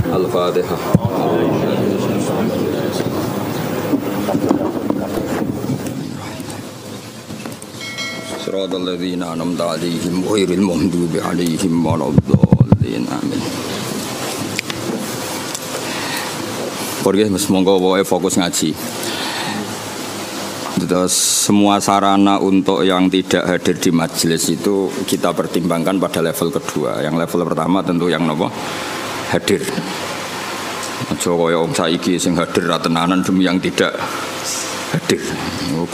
Al-Fatihah. Shiratal ladzina an'amta 'alaihim ghairil maghdubi 'alaihim waladdallin. Amin. Korge monggo wae fokus ngaji. Terus semua sarana untuk yang tidak hadir di majelis itu kita pertimbangkan pada level kedua. Yang level pertama tentu yang nopo hadir. Aja kaya wong saiki sing hadir ra tenanan demi yang tidak hadir.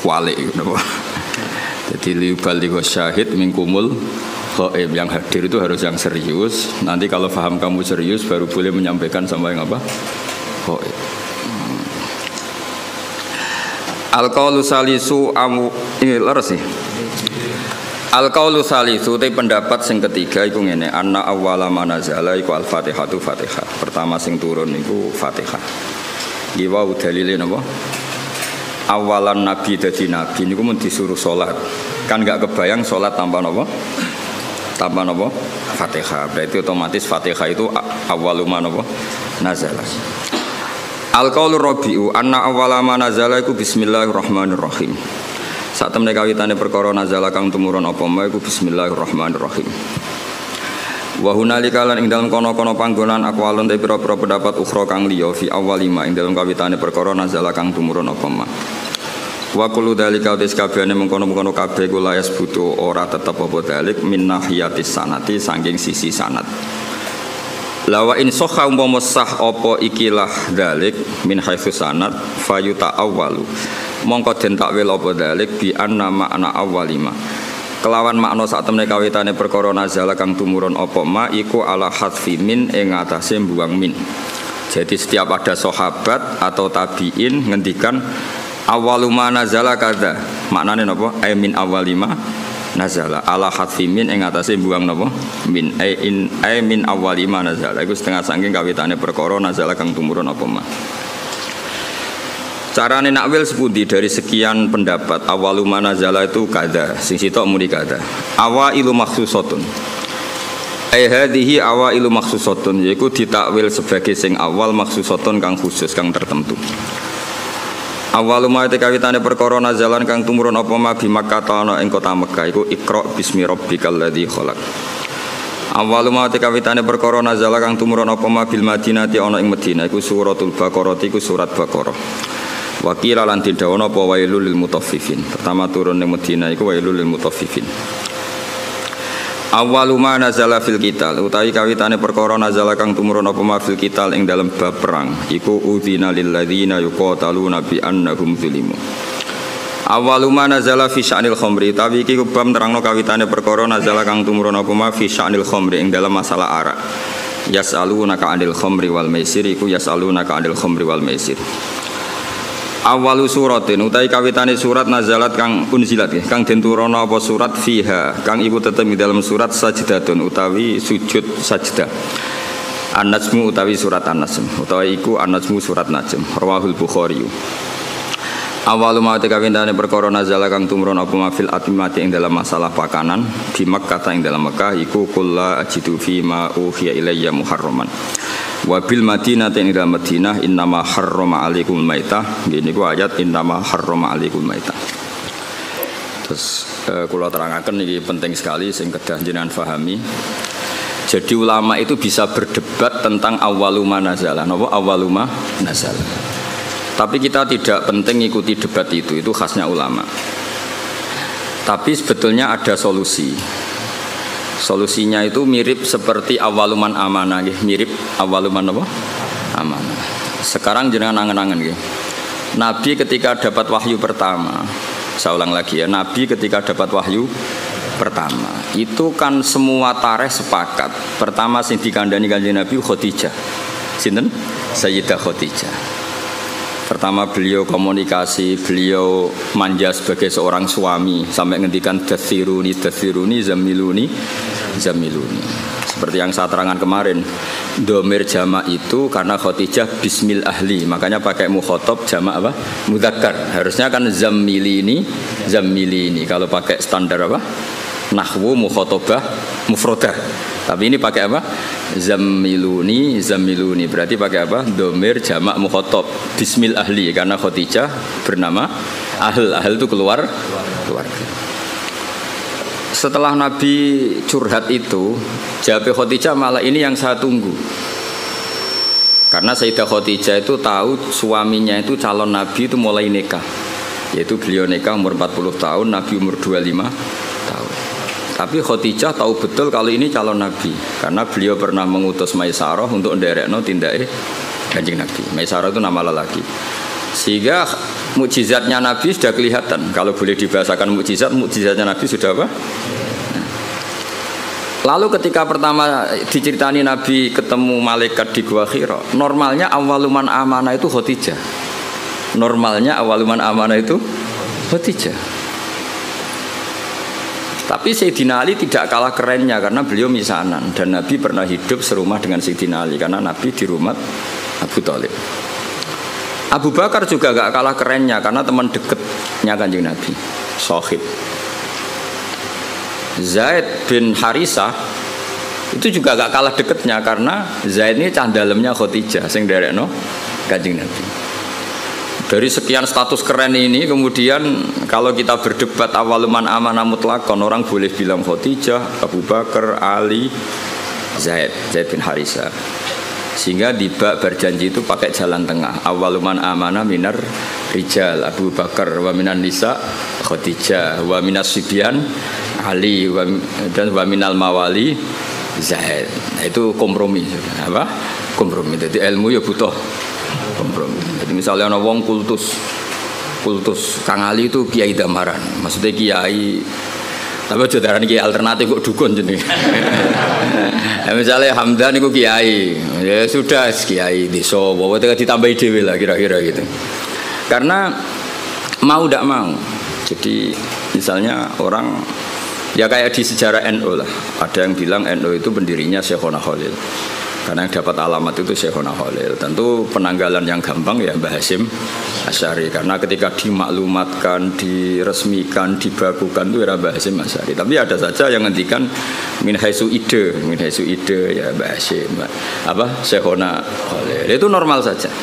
Kualik napa. Jadi liubaligh syahid minkumul ghaib, yang hadir itu harus yang serius. Nanti kalau paham kamu serius baru boleh menyampaikan sama yang apa? Ghaib. Al-qaulu salisu ini leres sih. Al-qaulu salisu te pendapat sing ketiga iku ngene, anna awwala manazala iku al-Fatihatu Fatihah. Pertama sing turun iku Fatihah. Iki wae dalile napa? Awalan nabi dadi nabi niku mun disuruh salat. Kan enggak kebayang salat tanpa napa? Tanpa napa? Fatihah. Berarti otomatis Fatihah itu awwaluma napa? Nazala. Al-qaulu rabi'u anna awwala ma nazala iku bismillahirrahmanirrahim. Sak temne kawitane perkara nazala kang tumurun apa ma iku bismillahirrahmanirrahim. Wa hunalika lan ing dalem kono-kono panggonan aqwalun te pira-pira pendapat ukhra kang liya fi awwalima ing dalem kawitane perkara nazala kang tumurun apa ma. Wa kullu dzalika tes kabehane mengkono-mengkono kabeh kula yasbutu ora tetep apa dalik min nahiyatis sanati saking sisi sanad. Lawa in sahha umpama sah apa ikilah dalik min haitsu sanad fayuta awwalu mongko den takwil apa dalik bi anna makna awwalima kelawan makna sak temene kawitane perkara nazala kang tumurun apa ma iku ala hadfi min ing atase mbuang min. Jadi setiap ada sahabat atau tabiin ngendikan awwaluma nazala kadza maknane napa ay min awwalima nazala ala hadfi min ing atase mbuang napa min ay min awwalima nazala iku setengah saking kawitane perkara nazala kang tumurun apa ma. Carane nakwil sepundi dari sekian pendapat awaluma nazala itu kada sing sitok muni kada awailu makhsusatun ai hadhihi awailu makhsusatun yaiku ditakwil sebagai sing awal makhsusatun kang khusus kang tertentu. Awaluma te kawitane perkara nazalan kang tumurun apa ma bi Makkah ana ing kota Mekah iku Iqra bismi rabbikal ladzi khalaq. Awaluma te kawitane perkara nazala kang tumurun apa ma bil Madinati ana ing Madinah iku suratul Baqarah iku surat Baqarah. Wakil lan tidhawana apa wailul lil mutaffifin. Pertama turun ning Madinah iku wailul lil mutaffifin. Awwaluma nazala fil qital utawi kawitane perkara nazala kang tumurun apa ma fil qital ing dalem bab perang iku udzina lil ladzina yuqataluna bi annahum zulimu. Awwaluma nazala fi sya'nil khamri utawi iki bab nerangno kawitane perkara nazala kang tumurun apa ma fi sya'nil khamri ing dalem masalah arak. Yas'alunaka 'anil khamri wal maisir iku yas'alunaka 'anil khamri wal maisir. Awalu suratin utai kawitane surat nazalat kang unzilat kang den turana apa surat fiha kang iku tetep ing dalam surat sajdatun utawi sujud sajdah. An-Najmu utawi surat An-Najm utawi iku An-Najmu surat Najm rawahul Bukhari. Awalu ma te kawitane perkara nazala kang tumurun apa mafil atimati ing dalam masalah pakanan di Makkah ing dalam Mekah iku kullu ajidu fi ma uhiya ilayya muharraman. Wa bil Madinah ing dalam Madinah innama harrama alaikumul maitah. Gini ku ayat innama harrama alaikumul maitah. Terus kula terangaken iki penting sekali sing kedah jenengan pahami. Jadi ulama itu bisa berdebat tentang awwaluma nazala. Napa awwaluma nazala. Tapi kita tidak penting ikuti debat itu khasnya ulama. Tapi sebetulnya ada solusi. Solusinya itu mirip seperti awaluman amanah, mirip awaluman apa? Amanah. Sekarang jenengan angen-angen nggih. Nabi ketika dapat wahyu pertama, saya ulang lagi ya, Nabi ketika dapat wahyu pertama, itu kan semua tarikh sepakat. Pertama sing dikandani Kanjeng Nabi Khadijah. Sinten? Sayyidah Khadijah. Pertama beliau komunikasi, beliau manja sebagai seorang suami sampai ngendikan dathiruni zamiluni. Seperti yang saya terangkan kemarin, domir jamak itu karena Khadijah bismil ahli, makanya pakai mukhotob jamak apa? Mudzakkar. Harusnya kan zamilini. Kalau pakai standar apa? Nahwu mukhotobah mufrodah. Tapi ini pakai apa? Zamiluni. Berarti pakai apa? Domir jamak mukhotob bismil ahli karena Khadijah bernama Ahl itu keluarga. Setelah Nabi curhat itu, jawab Khadijah malah ini yang saya tunggu. Karena Sayyidah Khadijah itu tahu suaminya itu calon Nabi itu mulai nikah. Yaitu beliau nikah umur 40 tahun, Nabi umur 25 tahun. Tapi Khadijah tahu betul kalau ini calon Nabi. Karena beliau pernah mengutus Maisarah untuk nderekno tindake Kanjeng Nabi. Maisarah itu nama lelaki. Sehingga mukjizatnya Nabi sudah kelihatan. Kalau boleh dibahasakan mukjizatnya Nabi sudah apa? Lalu ketika pertama diceritani Nabi ketemu malaikat di Gua Hira, normalnya awaluman amanah itu Khadijah. Tapi Sayyidina Ali tidak kalah kerennya karena beliau misanan dan Nabi pernah hidup serumah dengan Sayyidina Ali karena Nabi di rumah Abu Thalib. Abu Bakar juga gak kalah kerennya karena teman dekatnya Kanjeng Nabi, Sohib. Zaid bin Harisah itu juga gak kalah dekatnya karena Zaid ini cah dalemnya Khadijah sing nderekno Kanjeng Nabi. Dari sekian status keren ini kemudian kalau kita berdebat awaluman amanah mutlaqan, orang boleh bilang Khadijah, Abu Bakar, Ali, Zaid bin Harisah. Sehingga di bab berjanji itu pakai jalan tengah. Awaluman amanah minar rijal Abu Bakar, wa minan nisa Khadijah, wa minas sibyan Ali, dan wa minal mawali Zaid. Nah, itu kompromi. Apa? Kompromi. Jadi ilmu ya butuh kompromi. Jadi misalnya ada wong kultus Kang Ali itu kiai damaran. Maksudnya kiai tapi aja darani kiai alternatif kok dukun jenenge. Misalnya Hamdan itu kiai, ya sudah kiai desa, pokoknya ditambahi dhewe lah kira-kira gitu. Karena mau tidak mau. Jadi misalnya orang ya kayak di sejarah NU lah, ada yang bilang NU itu pendirinya Syekhona Khalil. Karena yang dapat alamat itu Syekhona Khalil. Tentu penanggalan yang gampang ya Mbah Hasyim Asy'ari. Karena ketika dimaklumatkan, diresmikan, dibakukan itu era Mbah Hasyim Asy'ari. Tapi ada saja yang ngendikan min haitsu ide ya Mbah Hasyim. Syekhona Khalil. Itu normal saja.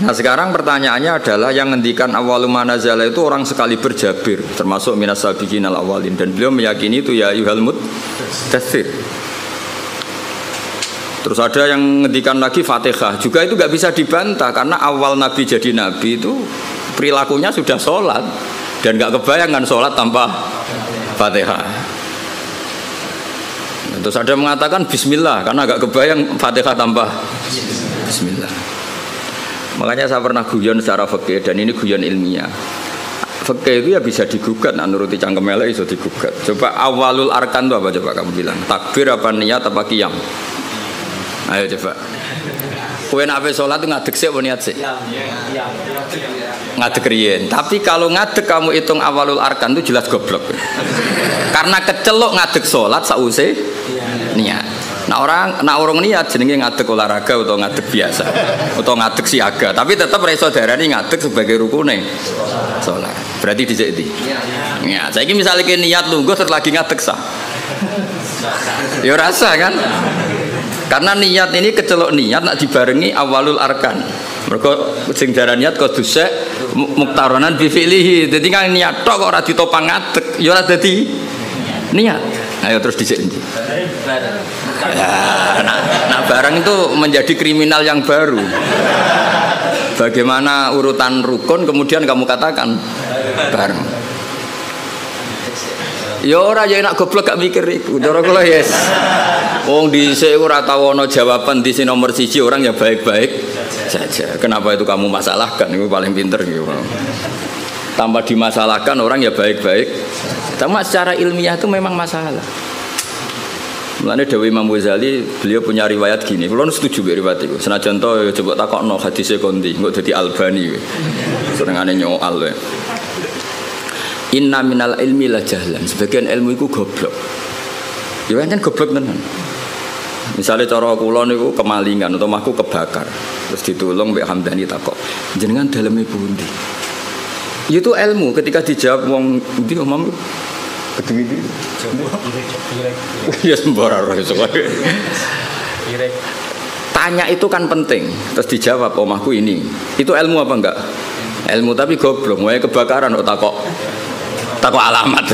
Nah sekarang pertanyaannya adalah yang ngendikan awaluma nazala itu orang sekali berjabir termasuk minas sabiqinal awalin dan beliau meyakini itu ya ayyuhal mudaththir. Terus ada yang ngendikan lagi Fatihah juga itu nggak bisa dibantah karena awal Nabi jadi Nabi itu perilakunya sudah sholat dan nggak kebayangkan sholat tanpa Fatihah. Terus ada yang mengatakan Bismillah karena nggak kebayang Fatihah tanpa Bismillah. Makanya saya pernah guyon secara fikih dan ini guyon ilmiah. Fikih itu ya bisa digugat, nuruti cangkem elek iso digugat. Coba awalul arkan itu apa coba kamu bilang? Takbir apa niat apa qiyam? Ayo coba. Kowe nek ape salat ngadeg sik apa niat sik? Ngadeg riyen. Tapi kalau ngadeg kamu hitung awalul arkan itu jelas goblok. Karena kecelok ngadeg salat sause niat. Nah orang niat jenenge ngadeg olahraga atau ngadeg biasa atau ngadeg siaga. Tapi tetap reso darani ngadeg sebagai rukune salat. Berarti dhisik ndi? Ya, saiki misale ke niat lungguh terus lagi ngadeg sah. Ya rasa kan? Karena niat ini kecelok niat nak dibarengi awalul arkan. Mergo sing darah niat kudu sek muktaronan bi fi'lihi. Dadi kan niat tok kok ora ditopang ngadeg, ya ora dadi niat. Ayo terus dhisik. Nah barang itu menjadi kriminal yang baru. Bagaimana urutan rukun kemudian kamu katakan bareng. Ya ora ya enak goblok gak mikir iku. Cara kula yes. Wong dhisik ora tau ana jawaban di nomor 1 orang ya baik-baik saja. Kenapa itu kamu masalahkan? Itu paling pinter gitu. Tanpa dimasalahkan orang ya baik-baik. Tapi secara ilmiah itu memang masalah. Mulane Dewi Imam Ghazali beliau punya riwayat gini. Kulo setuju mbek riwayat iku. Senajan to coba takokno hadise kondi, engko dadi Albani. Senengane nyoal wae. Inna minal ilmi la jahlan. Sebagian ilmu iku goblok. Ya pancen goblok tenan. Misalnya cara kula niku kemalingan atau mahku kebakar. Terus ditulung mbek Hamdani takok. Jenengan daleme pundi? Itu ilmu ketika dijawab wong ndi omam gedung ini. Ya sembarang iso kok. Tanya itu kan penting. Terus dijawab omahku ini. Itu ilmu apa enggak? Ilmu tapi goblok. Wae kebakaran kok takok alamat.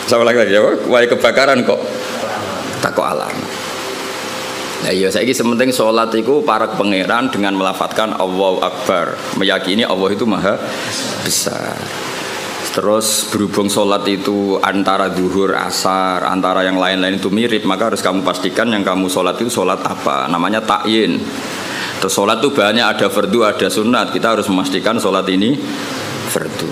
Sama lagi ya, wae kebakaran kok takok alamat. Nah iya saiki sementing salat iku para pangeran dengan melafatkan Allahu Akbar, meyakini Allah itu maha besar. Terus berhubung sholat itu antara zuhur, asar, antara yang lain-lain itu mirip, maka harus kamu pastikan yang kamu sholat itu sholat apa, namanya ta'yin. Terus sholat itu banyak, ada fardu, ada sunat. Kita harus memastikan sholat ini fardu.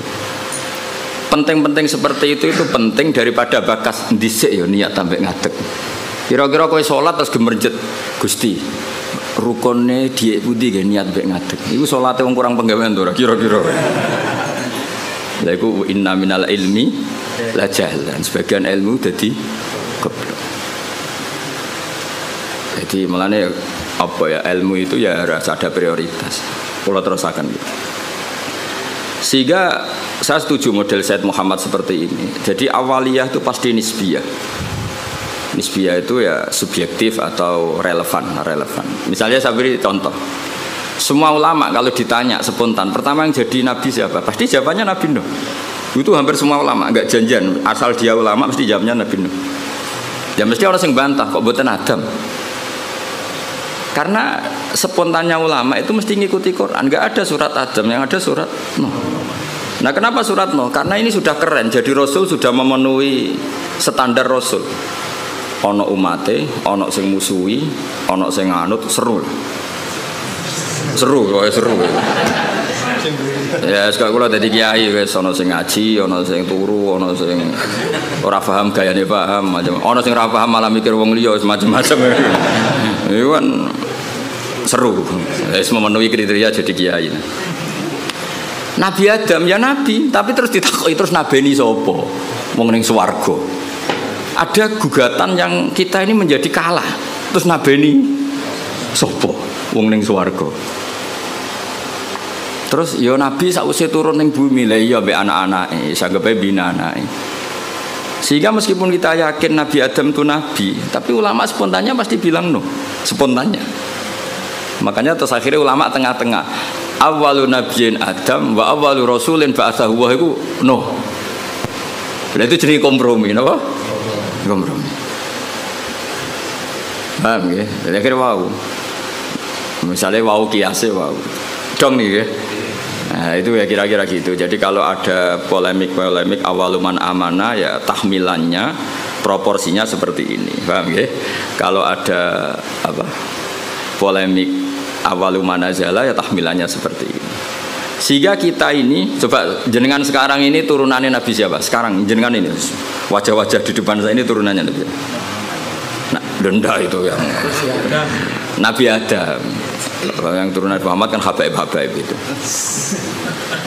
Penting-penting seperti itu penting daripada bakas dhisik ya niat tambah ngadeg. Kira-kira kowe sholat terus gemerjet Gusti rukune dhiik pundi nggih niat mbek ngadeg. Iku salate wong kurang penggawean to ora kira-kira. Lha iku inna minal ilmi la jahlan. Sebagian ilmu dadi goblok. Jadi malane apa ya ilmu itu ya harus ada prioritas. Kula terusaken. Sehingga saya setuju model Said Muhammad seperti ini. Jadi awaliyah itu pasti nisbiyah. Nisbiyah itu ya subjektif atau relevan. Misalnya saya beri contoh. Semua ulama kalau ditanya spontan, pertama yang jadi nabi siapa? Pasti jawabannya Nabi Nuh. Itu hampir semua ulama, enggak janjian. Asal dia ulama mesti jawabnya Nabi Nuh. Ya mesti orang yang bantah kok mboten Adam. Karena spontannya ulama itu mesti ngikuti Quran. Enggak ada surat Adam, yang ada surat Nuh. Nah kenapa surat Nuh? Karena ini sudah keren. Jadi Rasul sudah memenuhi standar Rasul. Ono umate, ono sing musuhi, ono sing nganut, seru. Ya sekarang kula dadi kiai wis ana sing ngaji, ana sing turu, ana sing ora paham gayane paham, macam ana sing ora paham malah mikir wong liya macam-macam. Iku kan seru. Wis memenuhi kriteria jadi kiai. Nabi Adam ya nabi, tapi terus ditakoki terus nabeni sapa? Wong ning swarga. Ada gugatan yang kita ini menjadi kalah. Terus nabeni sapa? Wong ning swarga. Terus ya Nabi sakwise turun ning bumi lha iya mbek anak-anake, sanggepe bina anake. Sehingga meskipun kita yakin Nabi Adam itu nabi, tapi ulama spontannya pasti bilang no, spontannya. Makanya terus akhirnya ulama tengah-tengah. Awwalu nabiyyin Adam wa awwalu rasulin ba'atsahu wa iku no. Berarti itu jadi kompromi, napa? Kompromi. Paham ya? Jadi akhirnya wow. Misalnya wow kiase wow. Dong nih ya. Nah itu ya kira-kira gitu. Jadi kalau ada polemik awaluman amanah ya tahmilannya proporsinya seperti ini, paham ya? Kalau ada apa polemik awaluman azala ya tahmilannya seperti ini. Sehingga kita ini coba jenengan sekarang ini turunannya Nabi siapa? Sekarang jenengan ini wajah-wajah di depan saya ini turunannya Nabi. Nah denda itu yang Nabi Adam. Yang turunan Muhammad kan habaib itu.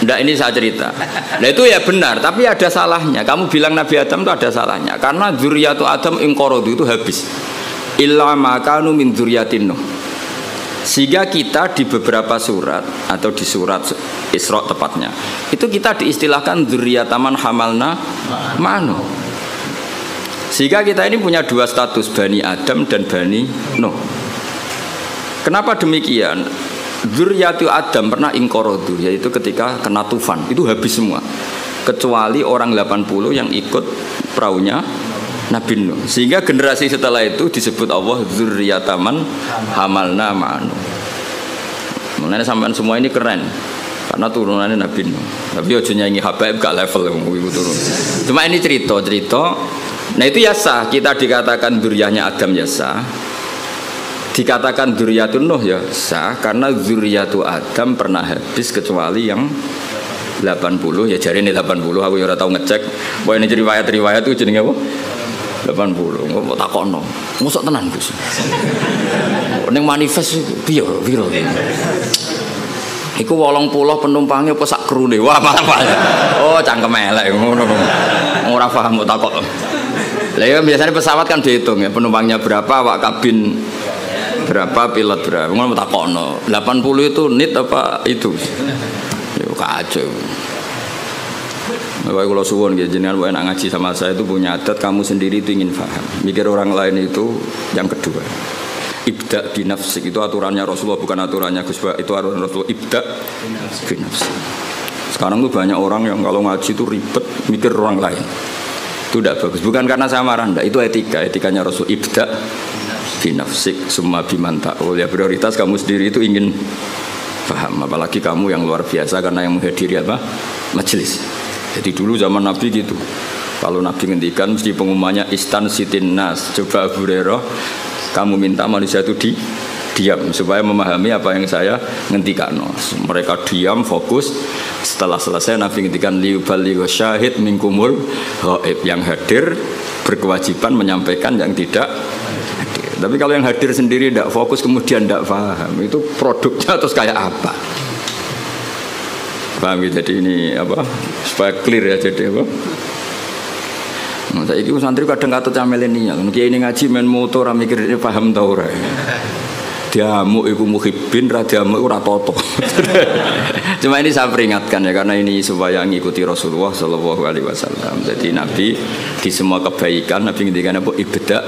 Nggak ini saya cerita. Nah itu ya benar, tapi ada salahnya. Kamu bilang Nabi Adam itu ada salahnya. Karena dzurriyyatu Adam inqaradu itu habis. Illa ma kanu min dzurriyyatin Nuh. Sehingga kita di beberapa surat atau di surat Isra tepatnya, itu kita diistilahkan dzurriyyataman hamalna ma'nu. Sehingga kita ini punya dua status, Bani Adam dan Bani Nuh. Kenapa demikian? Dzurriyyatu Adam pernah inqaradu, yaitu ketika kena tufan, itu habis semua. Kecuali orang 80 yang ikut perahunya Nabi Nuh. Sehingga generasi setelah itu disebut Allah dzurriyyataman hamalna ma'nu. Mulane sampean semua ini keren. Karena turunannya Nabi Nuh. Tapi aja nyanyi habaib gak level iku turun. Cuma ini cerita. Nah itu ya sah, kita dikatakan dzurriyyahnya Adam ya sah. Dikatakan dzurriyyatun Nuh ya sah karena dzurriyyatu Adam pernah habis kecuali yang 80 ya jari ini 80 aku ya ora tahu ngecek. Pokoke ini riwayat itu jenenge apa? 80. Kok takokno. Mosok tenan, Gus. Ning manifest piye piro iki? Iku 80 penumpangnya apa sak krune. Wah, malah. Oh, cangkem elek ngono. Ora paham kok takok. Lah ya biasanya pesawat kan dihitung ya, penumpangnya berapa, awak kabin berapa, pilot berapa. Ngono takokno. 80 itu nit apa itu? Ya kacau. Kalau kalau suwon gitu, jenengan enak ngaji sama saya itu punya adat kamu sendiri itu ingin paham. Mikir orang lain itu yang kedua. Ibda binafsik itu aturannya Rasulullah, bukan aturannya Gus Ba. Itu aturan Rasulullah. Ibda binafsik. Sekarang tuh banyak orang yang kalau ngaji itu ribet mikir orang lain. Itu tidak bagus. Bukan karena saya marah, enggak. Itu etikanya Rasul. Ibda binafsik, summa bimanta'ul. Ya prioritas kamu sendiri itu ingin paham. Apalagi kamu yang luar biasa karena yang menghadiri apa? Majelis. Jadi dulu zaman Nabi gitu. Kalau Nabi ngendikan mesti pengumumannya istan sitin nas. Coba Abu Hurairah, kamu minta manusia itu diam supaya memahami apa yang saya ngendikan. Mereka diam, fokus. Setelah selesai Nabi ngendikan liubaligh syahid minkumul ghaib, yang hadir berkewajiban menyampaikan yang tidak hadir. Tapi kalau yang hadir sendiri tidak fokus kemudian tidak paham, itu produknya terus kayak apa? Paham gitu? Jadi ini apa? Supaya clear ya, jadi apa? Nah, saya itu santri kadang kata milenial. Kiai ini ngaji main motor, mikir ini paham tau ora. Diamuk iku muhibbin, ra diamuk ora toto. Cuma ini saya peringatkan ya, karena ini supaya ngikuti Rasulullah Shallallahu Alaihi Wasallam. Jadi Nabi di semua kebaikan Nabi ngendikan apa? Ibda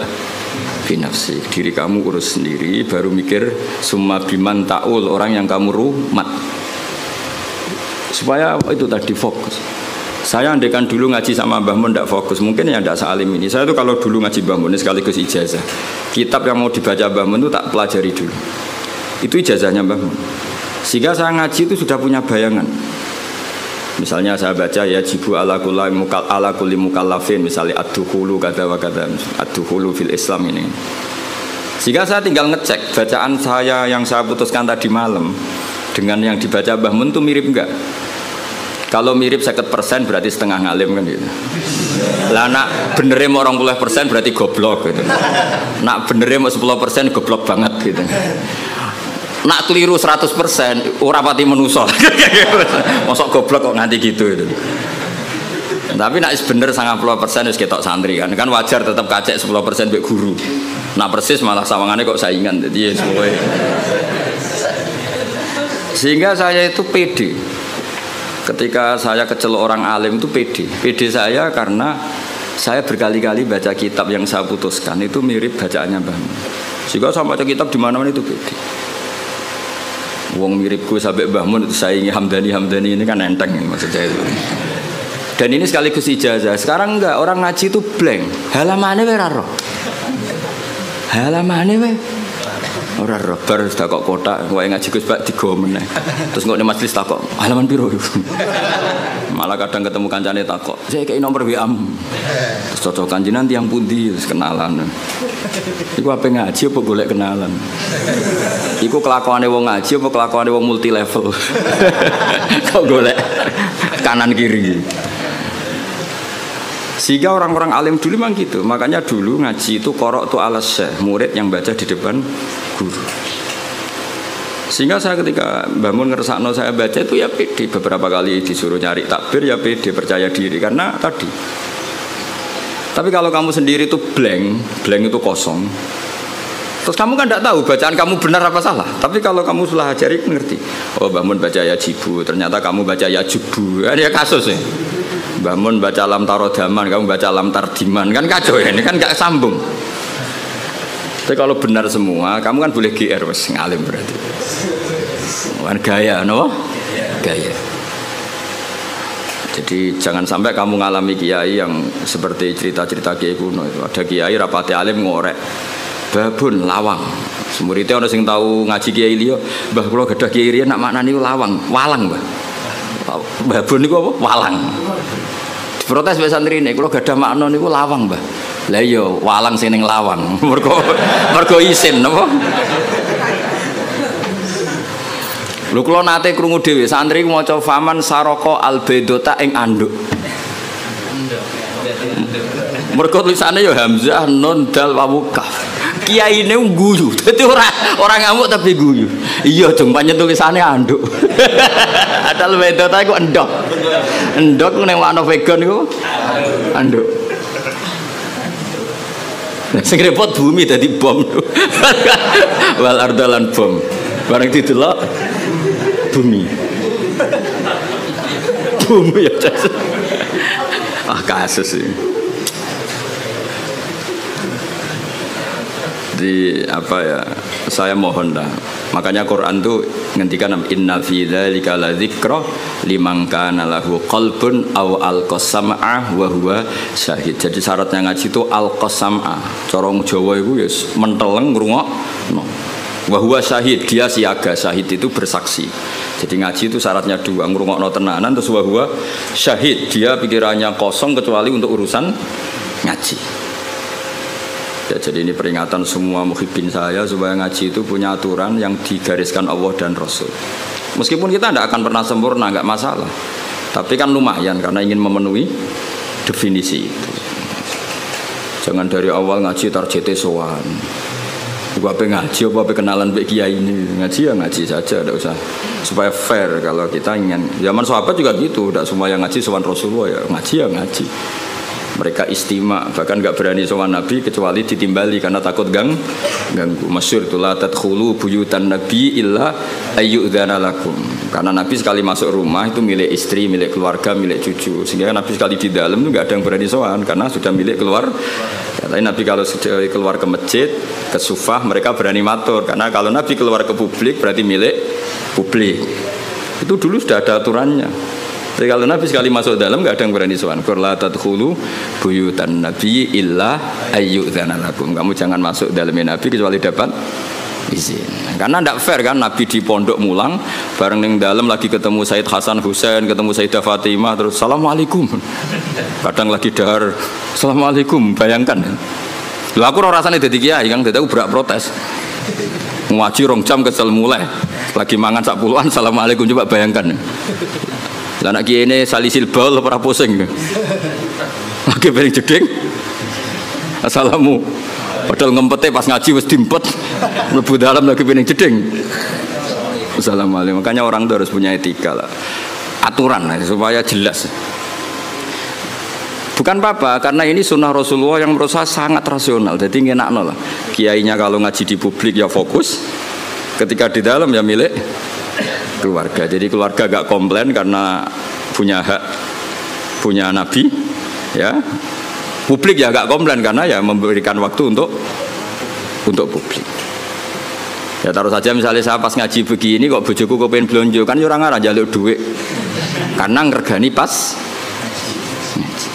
binafsi, diri kamu urus sendiri, baru mikir summa biman ta'ul, orang yang kamu rumat. Supaya itu tadi fokus. Saya andekan dulu ngaji sama Mbah Mun tidak fokus, mungkin ya tidak sealim ini. Saya itu kalau dulu ngaji Mbah Mun ini sekaligus ijazah. Kitab yang mau dibaca Mbah Mun itu tak pelajari dulu. Itu ijazahnya Mbah Mun. Sehingga saya ngaji itu sudah punya bayangan. Misalnya saya baca ya jibu ala kulli mukallafin, misalnya ad-dukhulu kata wa kata, ad-dukhulu fil Islam ini. Sehingga saya tinggal ngecek bacaan saya yang saya putuskan tadi malam dengan yang dibaca Mbah Mun itu mirip enggak? Kalau mirip 50% berarti setengah ngalim kan gitu. Lah nak benernya mau 20% berarti goblok gitu. Nak benernya mau 10% goblok banget gitu. Nak keliru 100% ora pati menuso. Mosok goblok kok nganti gitu itu. Tapi nak bener 90% wis ketok santri kan. Kan wajar tetap kacek 10% mbek guru. Nak persis malah sawangane kok saingan. Jadi ya sesuai. Sehingga saya itu pede. Ketika saya kecelok orang alim itu pede saya karena saya berkali-kali baca kitab yang saya putuskan itu mirip bacaannya Mbah Mun. Sehingga saya baca kitab di mana-mana itu pede. Wong miripku sampai Mbah Mun itu saingi Hamdani ini kan enteng maksud saya itu. Dan ini sekaligus ijazah. Sekarang enggak, orang ngaji itu blank. Halamane wae ora roh. Halamane wae ora roh, bar sudah kok kotak, wae ngaji Gus Pak digo meneh. Terus kok ning majelis takok, halaman piro? Malah kadang ketemu kancane takok, "Saya kei nomor WA." Terus cocokan jenengan tiyang pundi, terus kenalan. Iku ape ngaji apa golek kenalan? Iku kelakuane wong ngaji apa kelakuane wong multi level? Kok golek kanan kiri. Sehingga orang-orang alim dulu memang gitu. Makanya dulu ngaji itu korok tu ala syekh, murid yang baca di depan guru. Sehingga saya ketika Mbah Mun ngersakno saya baca itu ya pede. Beberapa kali disuruh nyari takbir ya pede, percaya diri karena tadi. Tapi kalau kamu sendiri itu blank itu kosong. Terus kamu kan tidak tahu bacaan kamu benar apa salah. Tapi kalau kamu sudah ajari mengerti. Oh Mbah Mun baca ya jibu, ternyata kamu baca ya jubu. Ini ya kasus ya. Mbah Mun baca lam tarodaman, kamu baca lam tardiman, kan kacau ya, ini kan gak sambung. Tapi kalau benar semua, kamu kan boleh GR wes ngalim berarti. Bukan gaya, no? Gaya. Jadi jangan sampai kamu ngalami kiai yang seperti cerita-cerita kiai kuno itu. Ada kiai rapati alim ngorek, babun lawang. Semuridnya orang sing tahu ngaji kiai liyo, Mbah kula gadah kiai riyen nak maknani lawang, walang, Mbah. Babun niku apa? Walang. Protes mbek santri niku kula gadah makna niku lawang, Mbah. Lah iya, walang sing ning lawang. Mergo isin napa? Lho kula nate krungu dhewe santri maca faman saraka albedota ing anduk. Mergo tulisane ya hamzah nun dal wawu kaf. Kiyaine guyu. Dadi ora ngamuk tapi guyu. Iya jeng pancen tulisane anduk. Adal wedok ta iku endok. Endok ning makna vegan iku anduk. Sing repot bumi dadi bom. Wal ardalan bom. Bareng didelok bumi. Bumi ya. Kasus ini. Di apa ya? Saya mohon dah. Makanya Quran tuh ngendikan inna fi dzalika ladzikra liman kana lahu qalbun aw alqasam'a wa huwa syahid. Jadi syaratnya ngaji itu alqasam'a. Cara Jawa iku ya menteleng ngrungokno. Wa huwa syahid, dia siaga. Syahid itu bersaksi. Jadi ngaji itu syaratnya dua, ngrungokno tenanan terus wa huwa syahid. Dia pikirannya kosong kecuali untuk urusan ngaji. Ya, jadi ini peringatan semua muhibbin saya supaya ngaji itu punya aturan yang digariskan Allah dan Rasul. Meskipun kita tidak akan pernah sempurna, nggak masalah. Tapi kan lumayan karena ingin memenuhi definisi itu. Jangan dari awal ngaji tarjete sowan. Gua pengen ngaji apa kenalan mbek kiai ini. Ngaji ya ngaji saja, tidak usah. Supaya fair kalau kita ingin. Zaman sahabat juga gitu, tidak semua yang ngaji sowan Rasulullah ya ngaji. Mereka istima, bahkan nggak berani sowan Nabi kecuali ditimbali karena takut ganggu. Masyhur itu la tadkhulu buyutan nabi illa ayyudzana lakum. Karena Nabi sekali masuk rumah itu milik istri, milik keluarga, milik cucu. Sehingga Nabi sekali di dalam itu nggak ada yang berani sowan karena sudah milik keluar. Tapi Nabi kalau sudah keluar ke masjid, ke sufah mereka berani matur karena kalau Nabi keluar ke publik berarti milik publik. Itu dulu sudah ada aturannya. Jadi kalau Nabi sekali masuk dalam nggak ada yang berani sowan. La tadkhulu buyutan nabi illa ayyudzana lakum. Kamu jangan masuk dalamnya Nabi kecuali dapat izin. Karena tidak fair kan Nabi di pondok mulang bareng ning dalam lagi ketemu Said Hasan Husain, ketemu Sayyidah Fatimah terus assalamualaikum. Kadang lagi dahar assalamualaikum, bayangkan. Lah aku ora rasane dadi kiai Kang, dadi aku berak protes. Ngaji 2 jam kesel mulai. Lagi mangan sak puluhan assalamualaikum, coba bayangkan. Lah anak kiai ini salisil baul ora pusing. Lagi bareng jeding. Assalamu. Padahal ngempete pas ngaji wis dimpet. Mlebu dalam lagi bareng jeding. Assalamualaikum. Makanya orang itu harus punya etika lah. Aturan lah, supaya jelas. Bukan apa-apa, karena ini sunnah Rasulullah yang menurut saya sangat rasional. Jadi ngenakno lah. Kiainya kalau ngaji di publik ya fokus. Ketika di dalam ya milik keluarga. Jadi keluarga gak komplain karena punya hak, punya Nabi, ya. Publik ya gak komplain karena ya memberikan waktu untuk publik. Ya taruh saja misalnya saya pas ngaji begini kok bojoku kok pengen blonjo kan orang arah jaluk duit karena ngergani pas ngaji.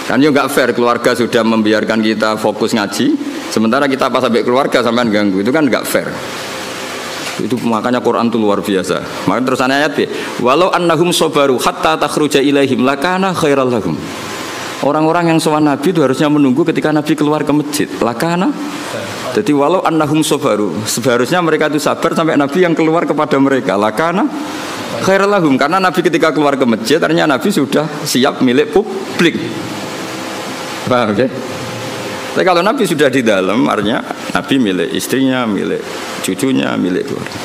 Kan yo gak fair keluarga sudah membiarkan kita fokus ngaji, sementara kita pas sampai keluarga sampean ganggu, itu kan gak fair. Itu makanya Quran itu luar biasa. Maka terus ayat B, walau annahum sabaru hatta takhruja ilaihim lakana khairal lahum. Orang-orang yang sowan Nabi itu harusnya menunggu ketika Nabi keluar ke masjid. Lakana. Jadi walau annahum sabaru, seharusnya mereka itu sabar sampai Nabi yang keluar kepada mereka. Lakana khairal lahum, karena Nabi ketika keluar ke masjid ternyata Nabi sudah siap milik publik. Paham ya? Tapi kalau Nabi sudah di dalam, artinya Nabi milik istrinya, milik cucunya, milik keluarga.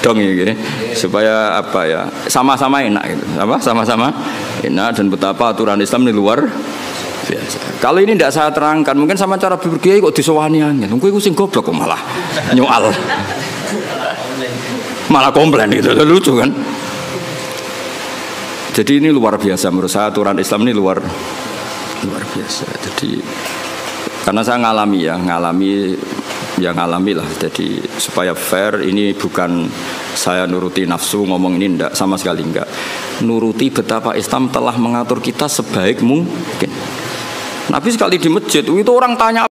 Dong ya, supaya apa ya? Sama-sama enak gitu. Apa? Sama-sama enak dan betapa aturan Islam ini luar biasa. Kalau ini tidak saya terangkan, mungkin sama cara berkiai kok disowani angin. Mungkin aku sing goblok kok malah nyoal. Malah komplain gitu, lucu kan? Jadi ini luar biasa menurut saya, aturan Islam ini luar biasa. Jadi karena saya ngalami lah. Jadi supaya fair, ini bukan saya nuruti nafsu ngomong ini, enggak, sama sekali enggak. Nuruti betapa Islam telah mengatur kita sebaik mungkin. Nabi sekali di masjid itu orang tanya